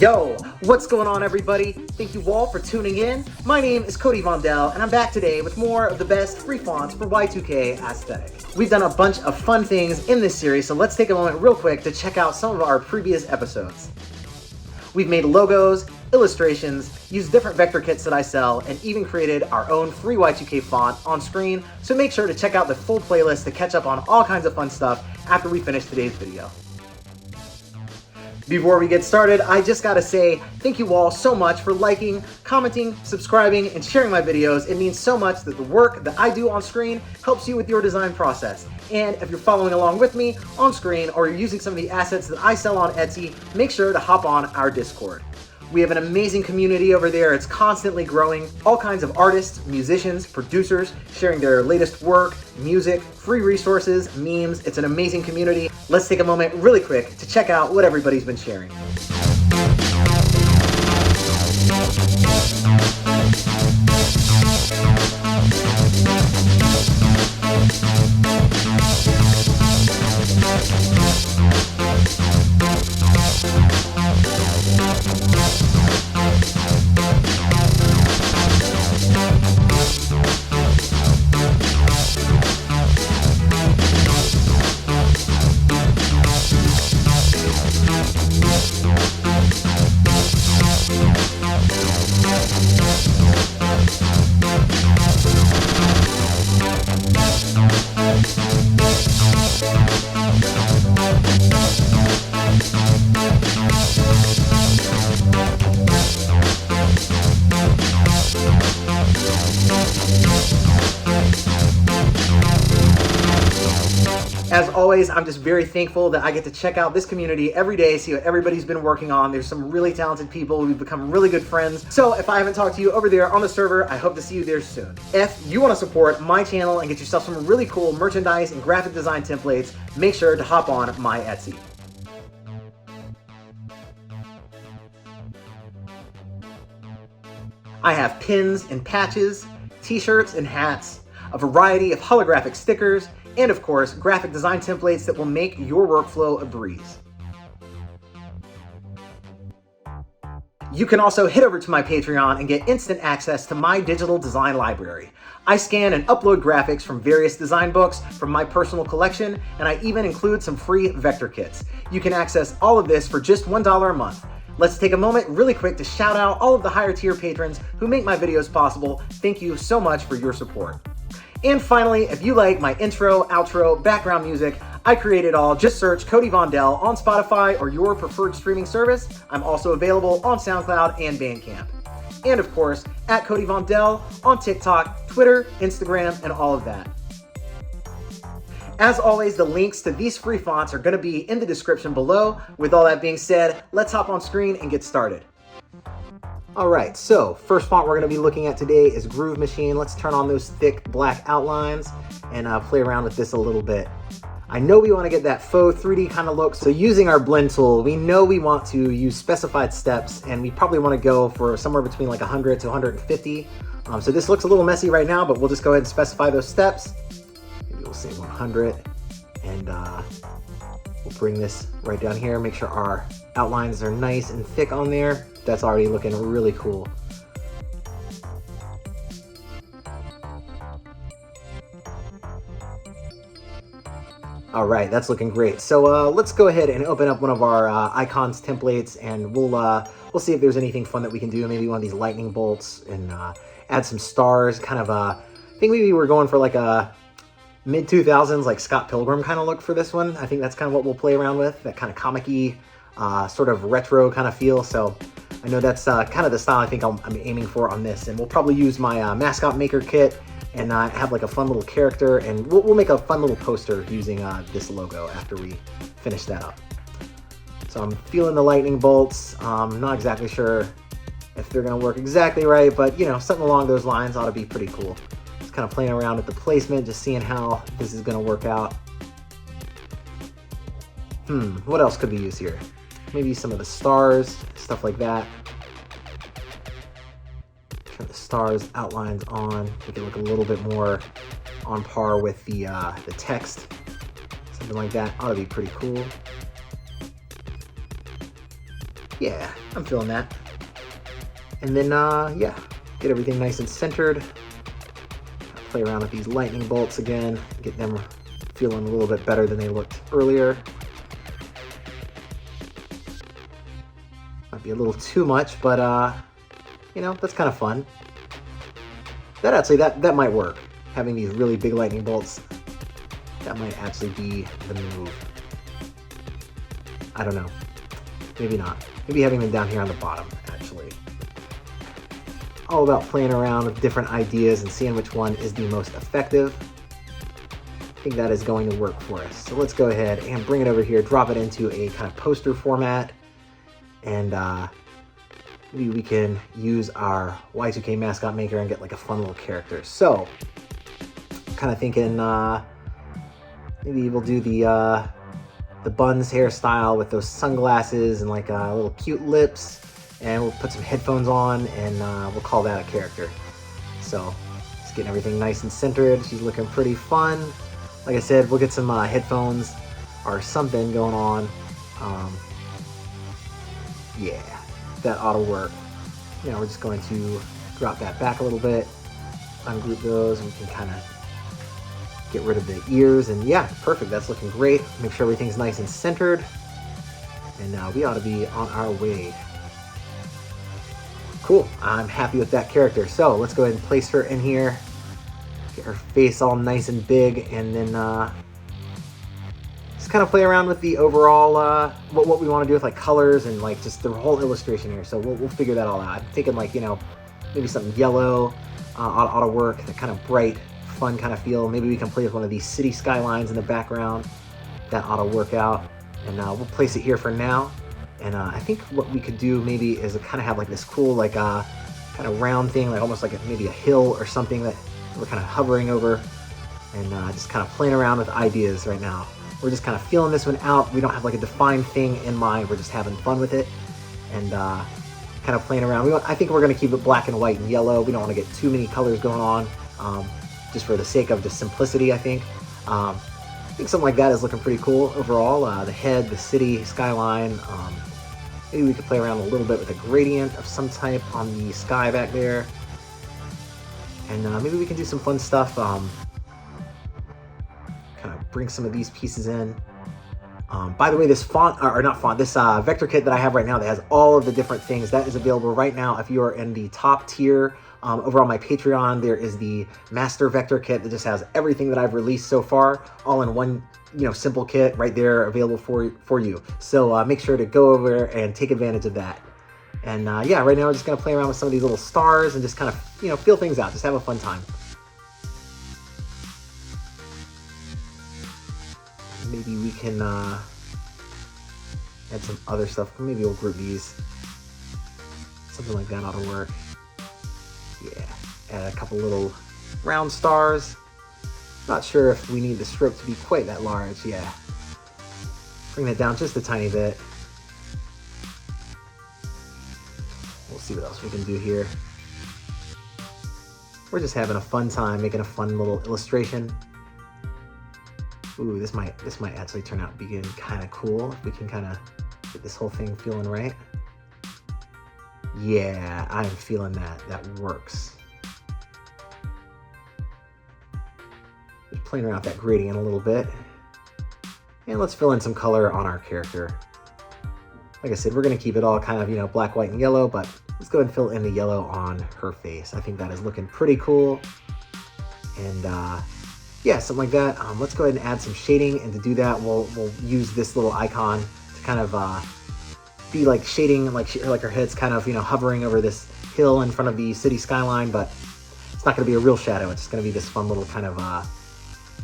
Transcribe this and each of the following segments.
Yo, what's going on everybody? Thank you all for tuning in. My name is Cody Vondell and I'm back today with more of the best free fonts for Y2K aesthetic. We've done a bunch of fun things in this series, so let's take a moment real quick to check out some of our previous episodes. We've made logos, illustrations, used different vector kits that I sell, and even created our own free Y2K font on screen, so make sure to check out the full playlist to catch up on all kinds of fun stuff after we finish today's video. Before we get started, I just gotta say thank you all so much for liking, commenting, subscribing, and sharing my videos. It means so much that the work that I do on screen helps you with your design process. And if you're following along with me on screen or you're using some of the assets that I sell on Etsy, make sure to hop on our Discord. We have an amazing community over there. It's constantly growing. All kinds of artists, musicians, producers sharing their latest work, music, free resources, memes. It's an amazing community. Let's take a moment really quick to check out what everybody's been sharing. As always, I'm just very thankful that I get to check out this community every day, see what everybody's been working on. There's some really talented people. We've become really good friends. So if I haven't talked to you over there on the server, I hope to see you there soon. If you want to support my channel and get yourself some really cool merchandise and graphic design templates, make sure to hop on my Etsy. I have pins and patches, t-shirts and hats, a variety of holographic stickers, and of course, graphic design templates that will make your workflow a breeze. You can also head over to my Patreon and get instant access to my digital design library. I scan and upload graphics from various design books from my personal collection, and I even include some free vector kits. You can access all of this for just $1 a month. Let's take a moment really quick to shout out all of the higher tier patrons who make my videos possible. Thank you so much for your support. And finally, if you like my intro, outro, background music, I create it all. Just search Cody Vondell on Spotify or your preferred streaming service. I'm also available on SoundCloud and Bandcamp. And of course, at Cody Vondell on TikTok, Twitter, Instagram, and all of that. As always, the links to these free fonts are going to be in the description below. With all that being said, let's hop on screen and get started. Alright, so first font we're going to be looking at today is Groove Machine. Let's turn on those thick black outlines and play around with this a little bit. I know we want to get that faux 3D kind of look, so using our blend tool, we know we want to use specified steps, and we probably want to go for somewhere between like 100 to 150. So this looks a little messy right now, but we'll just go ahead and specify those steps. Maybe we'll say 100, and we'll bring this right down here, make sure our outlines are nice and thick on there. That's already looking really cool. All right, that's looking great. So let's go ahead and open up one of our icons templates, and we'll see if there's anything fun that we can do. Maybe one of these lightning bolts, and add some stars. Kind of I think maybe we're going for like a mid 2000s like Scott Pilgrim kind of look for this one. I think that's kind of what we'll play around with, that kind of comic-y sort of retro kind of feel. So I know that's kind of the style I think I'm aiming for on this, and we'll probably use my mascot maker kit and have like a fun little character, and we'll make a fun little poster using this logo after we finish that up. So I'm feeling the lightning bolts. I'm not exactly sure if they're gonna work exactly right, but you know, something along those lines ought to be pretty cool. Just kind of playing around with the placement, just seeing how this is gonna work out. What else could we use here? Maybe some of the stars, stuff like that. Turn the stars outlines on, make it look a little bit more on par with the text. Something like that ought to be pretty cool. Yeah, I'm feeling that. And then, yeah, get everything nice and centered. Play around with these lightning bolts again, get them feeling a little bit better than they looked earlier. Might be a little too much, but you know, that's kind of fun. That actually, that might work. Having these really big lightning bolts, that might actually be the move. I don't know. Maybe not. Maybe having them down here on the bottom, actually. All about playing around with different ideas and seeing which one is the most effective. I think that is going to work for us. So let's go ahead and bring it over here, drop it into a kind of poster format, and maybe we can use our Y2K mascot maker and get like a fun little character. So, I'm kind of thinking maybe we'll do the buns hairstyle with those sunglasses and like little cute lips, and we'll put some headphones on, and we'll call that a character. So, just getting everything nice and centered. She's looking pretty fun. Like I said, we'll get some headphones or something going on. Yeah, that ought to work. Now we're just going to drop that back a little bit, ungroup those, and we can kind of get rid of the ears. And yeah, perfect. That's looking great. Make sure everything's nice and centered. And we ought to be on our way. Cool. I'm happy with that character. So let's go ahead and place her in here. Get her face all nice and big, and then just kind of play around with the overall what we want to do with like colors and like just the whole illustration here. So we'll figure that all out. I'm thinking like, you know, maybe something yellow ought to work, that kind of bright, fun kind of feel. Maybe we can play with one of these city skylines in the background. That ought to work out. And we'll place it here for now. And I think what we could do maybe is kind of have like this cool like kind of round thing, like almost like maybe a hill or something that we're kind of hovering over, and just kind of playing around with ideas right now. We're just kind of feeling this one out. We don't have like a defined thing in mind. We're just having fun with it and kind of playing around. I think we're going to keep it black and white and yellow. We don't want to get too many colors going on, just for the sake of just simplicity, I think. I think something like that is looking pretty cool overall. The head, the city skyline. Maybe we could play around a little bit with a gradient of some type on the sky back there. And maybe we can do some fun stuff. Kind of bring some of these pieces in. By the way, this font, or not font, this vector kit that I have right now that has all of the different things, that is available right now if you are in the top tier. Over on my Patreon, there is the master vector kit that just has everything that I've released so far, all in one, you know, simple kit right there available for you. So make sure to go over and take advantage of that. And yeah, right now we're just gonna play around with some of these little stars and just kind of, you know, feel things out, just have a fun time. Maybe we can add some other stuff. Maybe we'll group these. Something like that ought to work. Yeah, add a couple little round stars. Not sure if we need the stroke to be quite that large. Yeah, bring that down just a tiny bit. We'll see what else we can do here. We're just having a fun time, making a fun little illustration. Ooh, this might actually turn out being kind of cool if we can kind of get this whole thing feeling right. Yeah, I'm feeling that. That works. Just playing around with that gradient a little bit. And let's fill in some color on our character. Like I said, we're going to keep it all kind of, you know, black, white, and yellow, but let's go ahead and fill in the yellow on her face. I think that is looking pretty cool. And yeah, something like that. Let's go ahead and add some shading, and to do that, we'll use this little icon to kind of be like shading, like her head's kind of, you know, hovering over this hill in front of the city skyline, but it's not going to be a real shadow. It's just going to be this fun little kind of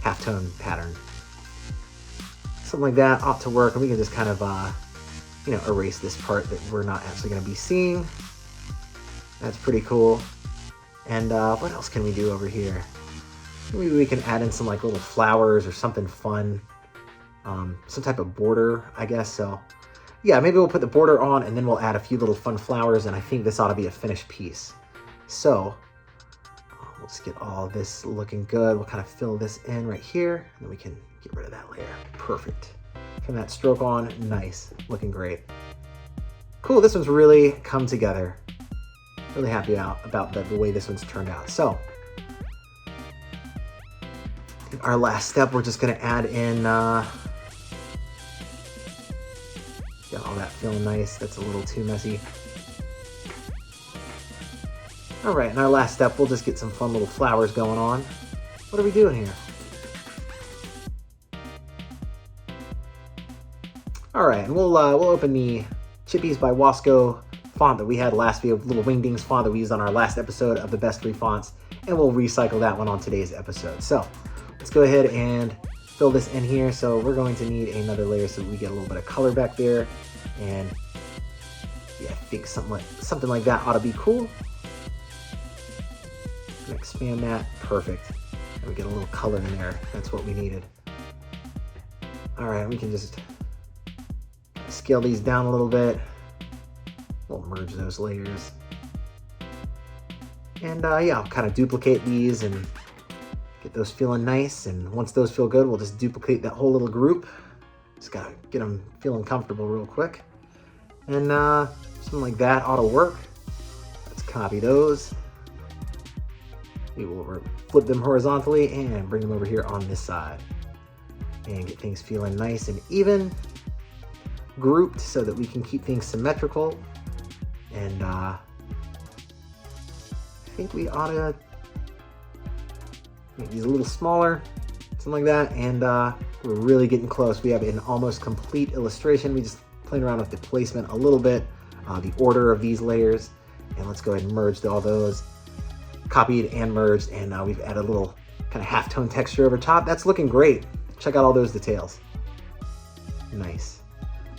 halftone pattern. Something like that ought to work, and we can just kind of, you know, erase this part that we're not actually going to be seeing. That's pretty cool. And what else can we do over here? Maybe we can add in some like little flowers or something fun. Some type of border, I guess. So yeah, maybe we'll put the border on, and then we'll add a few little fun flowers, and I think this ought to be a finished piece. So let's get all this looking good. We'll kind of fill this in right here, and then we can get rid of that layer. Perfect. Turn that stroke on. Nice. Looking great. Cool, this one's really come together. Really happy about the way this one's turned out. So, our last step, we're just gonna add in, got all that feeling nice. That's a little too messy. All right, in our last step, we'll just get some fun little flowers going on. What are we doing here? All right, and we'll open the Chippies by Wasco font that we had last week, little wingdings font that we used on our last episode of the best free fonts, and we'll recycle that one on today's episode. So let's go ahead and fill this in here. So we're going to need another layer so we get a little bit of color back there, and yeah, I think something like that ought to be cool. Expand that, perfect. And we get a little color in there. That's what we needed. All right, we can just scale these down a little bit. We'll merge those layers. And yeah, I'll kind of duplicate these and get those feeling nice. And once those feel good, we'll just duplicate that whole little group. Just gotta get them feeling comfortable real quick. And something like that ought to work. Let's copy those. We will flip them horizontally and bring them over here on this side. And get things feeling nice and even, grouped so that we can keep things symmetrical. And I think we ought to make these a little smaller, something like that. And we're really getting close. We have an almost complete illustration. We just playing around with the placement a little bit, the order of these layers. And let's go ahead and merge all those. Copied and merged, and we've added a little kind of halftone texture over top. That's looking great. Check out all those details. Nice.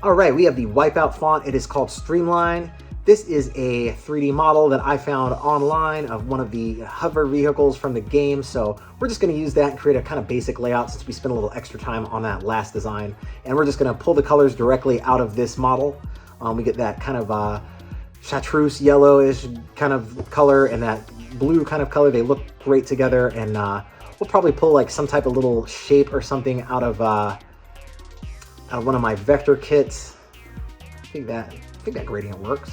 All right, we have the Wipeout font. It is called Streamline. This is a 3D model that I found online of one of the hover vehicles from the game. So we're just gonna use that and create a kind of basic layout since we spent a little extra time on that last design. And we're just gonna pull the colors directly out of this model. We get that kind of chartreuse yellowish kind of color and that blue kind of color. They look great together, and we'll probably pull like some type of little shape or something out of one of my vector kits. I think that gradient works.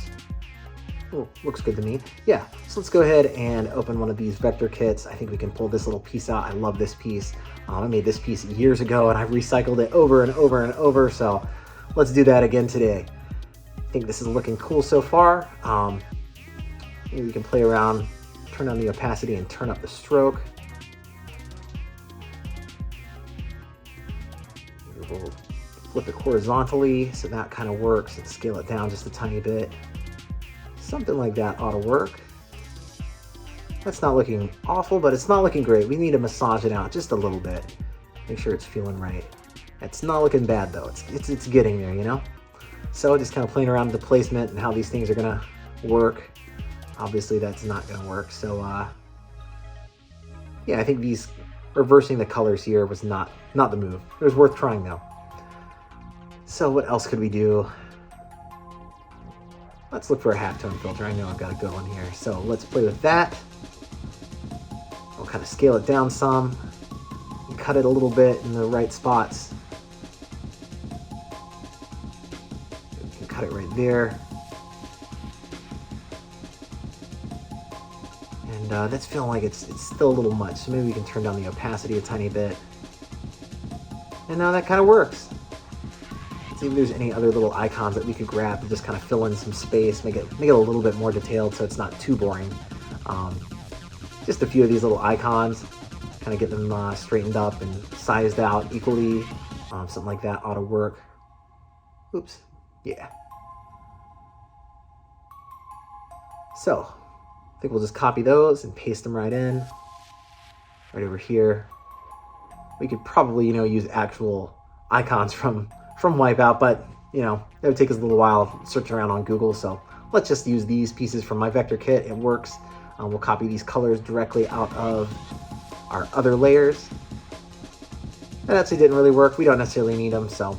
Ooh, looks good to me. Yeah, so let's go ahead and open one of these vector kits. I think we can pull this little piece out. I love this piece. I made this piece years ago and I've recycled it over and over and over, so let's do that again today. I think this is looking cool so far. Maybe we can play around, turn on the opacity and turn up the stroke. We'll flip it horizontally so that kind of works, and scale it down just a tiny bit. Something like that ought to work. That's not looking awful, but it's not looking great. We need to massage it out just a little bit. Make sure it's feeling right. It's not looking bad though. It's getting there, you know? So just kind of playing around with the placement and how these things are gonna work. Obviously that's not gonna work. So yeah, I think these reversing the colors here was not the move. It was worth trying though. So what else could we do? Let's look for a halftone filter. I know I've got a good one here. So let's play with that. We'll kind of scale it down some, and cut it a little bit in the right spots. We can cut it right there. And that's feeling like it's still a little much. So maybe we can turn down the opacity a tiny bit. And now that kind of works. Let's see if there's any other little icons that we could grab to just kind of fill in some space, make it a little bit more detailed so it's not too boring. Just a few of these little icons, kind of get them straightened up and sized out equally. Something like that ought to work. Oops, yeah. So, I think we'll just copy those and paste them right in, right over here. We could probably, use actual icons from Wipeout, but it would take us a little while searching around on Google. So let's just use these pieces from my vector kit. It works. We'll copy these colors directly out of our other layers. That actually didn't really work. We don't necessarily need them, so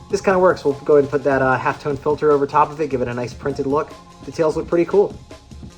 this kind of works. We'll go ahead and put that halftone filter over top of it, give it a nice printed look. Details look pretty cool.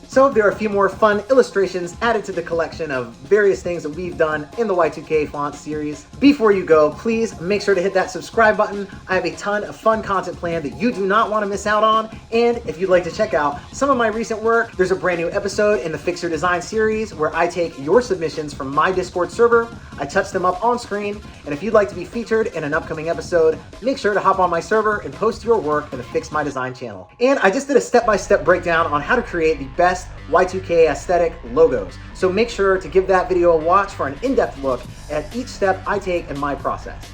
So there are a few more fun illustrations added to the collection of various things that we've done in the Y2K font series. Before you go, please make sure to hit that subscribe button. I have a ton of fun content planned that you do not want to miss out on. And if you'd like to check out some of my recent work, there's a brand new episode in the Fix Your Design series where I take your submissions from my Discord server, I touch them up on screen, and if you'd like to be featured in an upcoming episode, make sure to hop on my server and post your work in the Fix My Design channel. And I just did a step-by-step breakdown on how to create the best Y2K aesthetic logos. So make sure to give that video a watch for an in-depth look at each step I take in my process.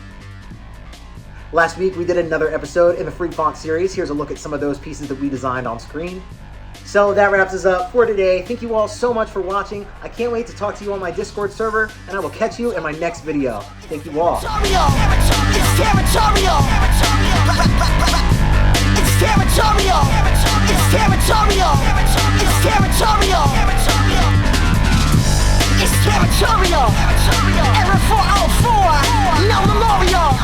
Last week we did another episode in the free font series. Here's a look at some of those pieces that we designed on screen. So that wraps us up for today. Thank you all so much for watching. I can't wait to talk to you on my Discord server, and I will catch you in my next video. Thank you all. It's territorial. It's territorial. It's territorial. It's territorial. It's territorial. Error 404. No memorial.